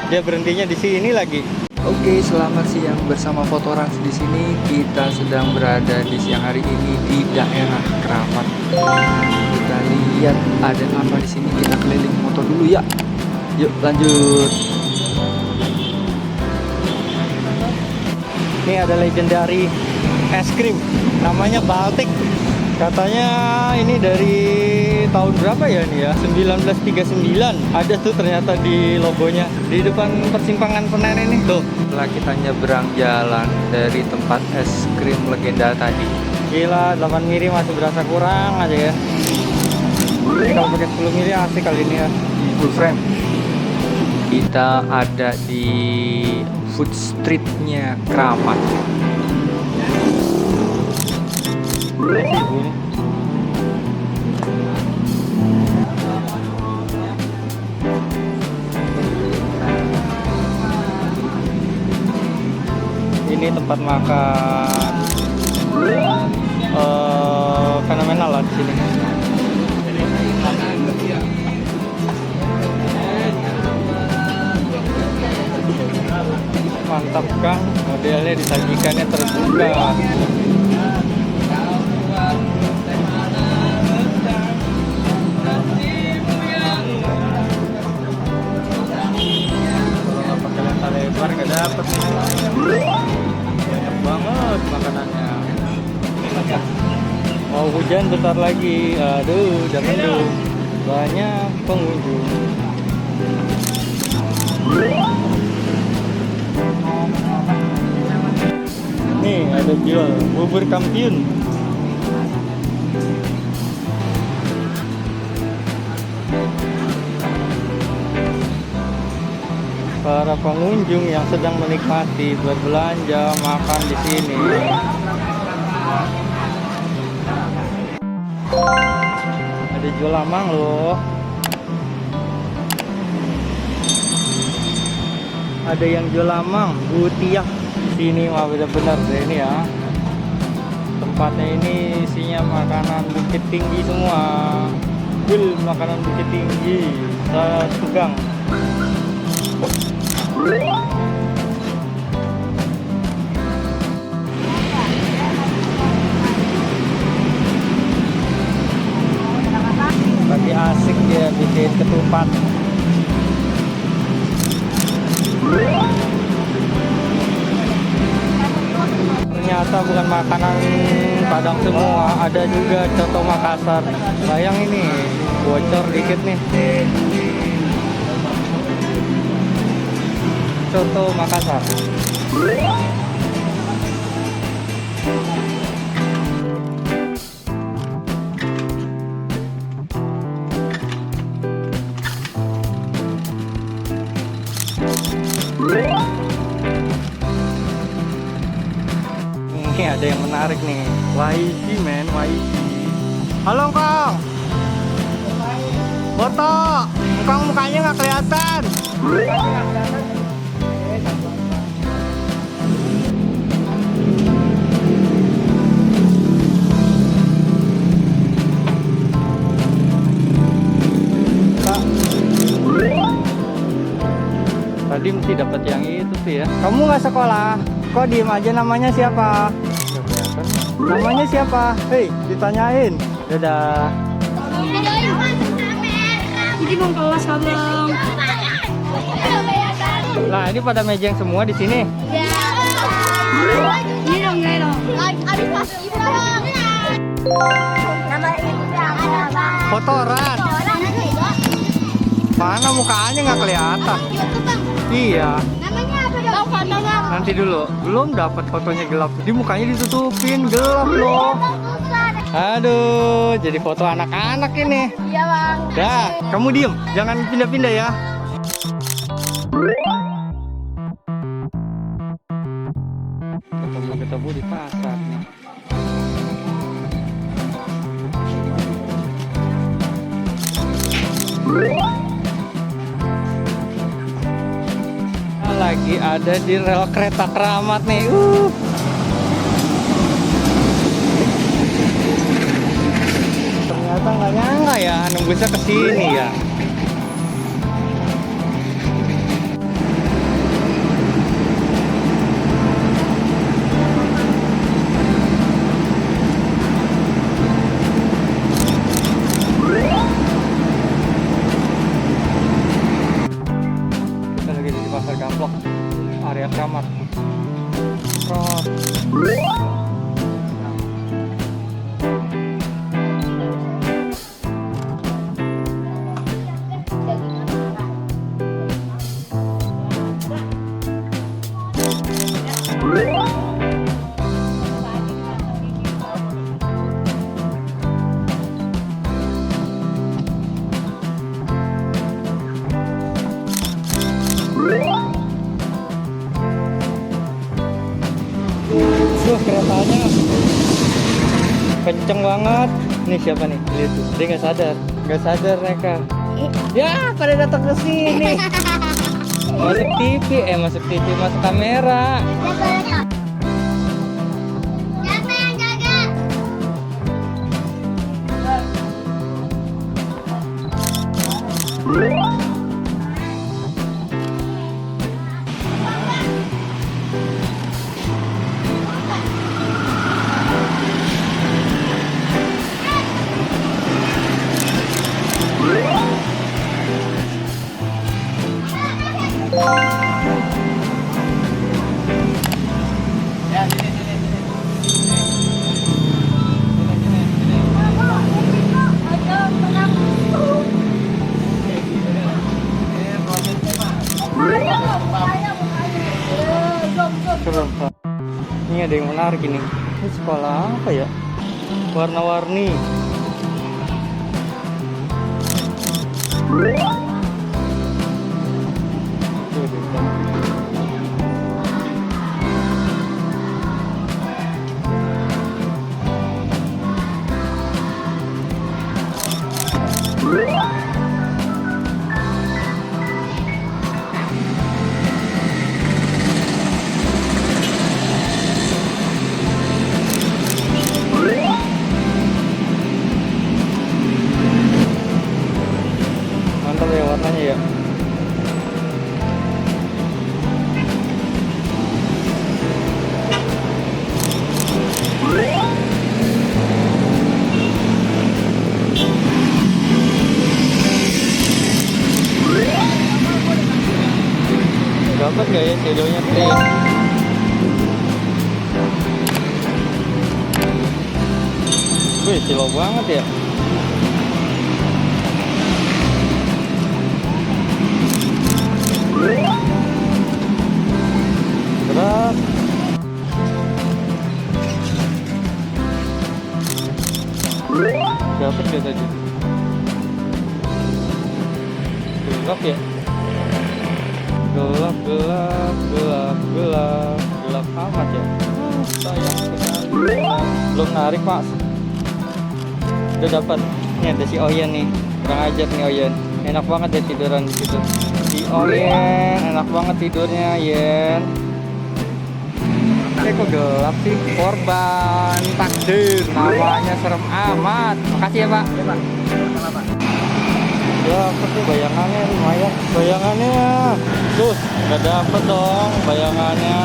dia berhentinya di sini lagi. Oke, selamat siang bersama Fotorans di sini. Kita sedang berada di siang hari ini di daerah Keramat. Kita lihat ada apa di sini. Kita keliling motor dulu ya. Yuk lanjut. Ini ada legendary es krim, namanya Baltic. Katanya ini dari tahun berapa ya ini ya? 1939. Ada tuh ternyata di logonya di depan persimpangan Senen ini. Tuh, Setelah kita nyebrang jalan dari tempat es krim legenda tadi, gila 8 mili masih berasa kurang aja ya. Ini kalau pakai 10 mili asik kali ini ya. full frame. Kita ada di food streetnya Keramat. Ini tempat makan fenomenal lah di sini. Mantap kan, modelnya disajikannya terbuka. Kalau nggak pakai lensa lebar nggak dapet nih. Banyak banget makanannya. Mau hujan bentar lagi, aduh udah mendung. Banyak pengunjung. Nih ada jual bubur kampiun. Para pengunjung yang sedang menikmati berbelanja makan di sini. Ada jual lamang loh. Ada yang jual lamang, butiah. Sini mah benar-benar deh ini ya. Tempatnya ini isinya makanan Bukit Tinggi semua. Full makanan Bukit Tinggi. Saya Sugang. Lagi asik dia bikin ketupat. Ternyata bukan makanan Padang semua, ada juga coto Makassar. Sayang ini bocor dikit nih. Coto Makassar. Ini ada yang menarik nih, YG men, YG. Halo Kang, foto. Kang mukanya nggak kelihatan. Tadi mesti dapat yang itu sih ya. Kamu nggak sekolah? Kok diem aja, namanya siapa? Namanya siapa? Hei, ditanyain. Dadah. Jadi mau kelas abang. Nah, ini pada mejeng semua di sini. Ya. Ini dong, ini dong. Fotoran. Mana mukanya nggak kelihatan? Iya. Namanya apa dong? Fotonya. Nanti dulu. Belum dapat fotonya gelap. Di mukanya ditutupin gelap loh. Aduh, jadi foto anak-anak ini. Iya bang. Dah, kamu diem, jangan pindah-pindah ya. Ketemu di pasar nih. Lagi ada di rel kereta Keramat nih. Ternyata nggak nyangka ya nembusnya ke sini ya. pasar Gaplok, area Kramat. Krot. Keretanya kenceng banget. Nih siapa nih? Lihat tuh. Dia nggak sadar mereka. Ya, pada datang ke sini. Masuk TV, masuk kamera. Siapa yang jaga? Keren, Pak. Ini ada yang menarik ini. Ini sekolah apa ya? Warna-warni. Tuh, tuh. Mantap ya warnanya ya. Dapat gak ya shadownya tuh ya? Wih, silau banget ya. Berat. Dapat gak tadi? Gelap ya? Gelap amat ya. Sayang sekali. Belum narik, Mas. Udah dapat. Nih ada si Oyen nih. Kurang ajar nih Oyen. Enak banget ya tiduran di situ. Si Oyen enak banget tidurnya, Yen. Kok gelap sih? Korban takdir. Namanya serem amat. Makasih ya, Pak. Ya, Pak. Kenapa? Dapet tuh bayangannya lumayan. Bayangannya tuh nggak dapet dong bayangannya.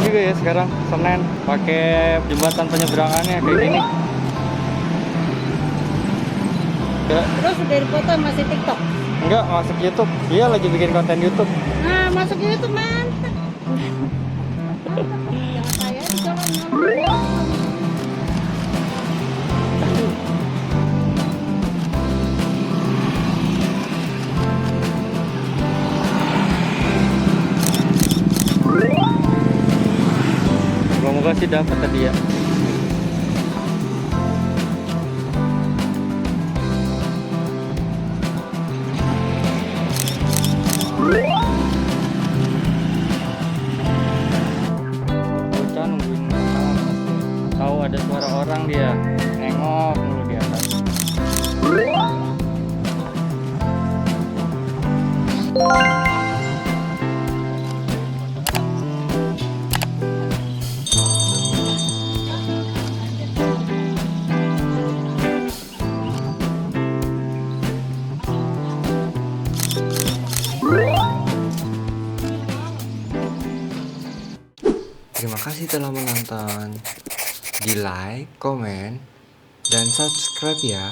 Juga ya sekarang Senen pakai jembatan penyeberangannya kayak gini. Terus dari foto masih TikTok? Enggak, masuk YouTube. Iya lagi bikin konten YouTube. Nah, masuk YouTube mantap. Jangan saya dicolong. Semoga sih dapat tadi ya. Bocah nungguin masalah pasti. Tahu ada suara orang dia nengok dulu di atas. Terima kasih telah menonton. Di like, komen, dan subscribe ya.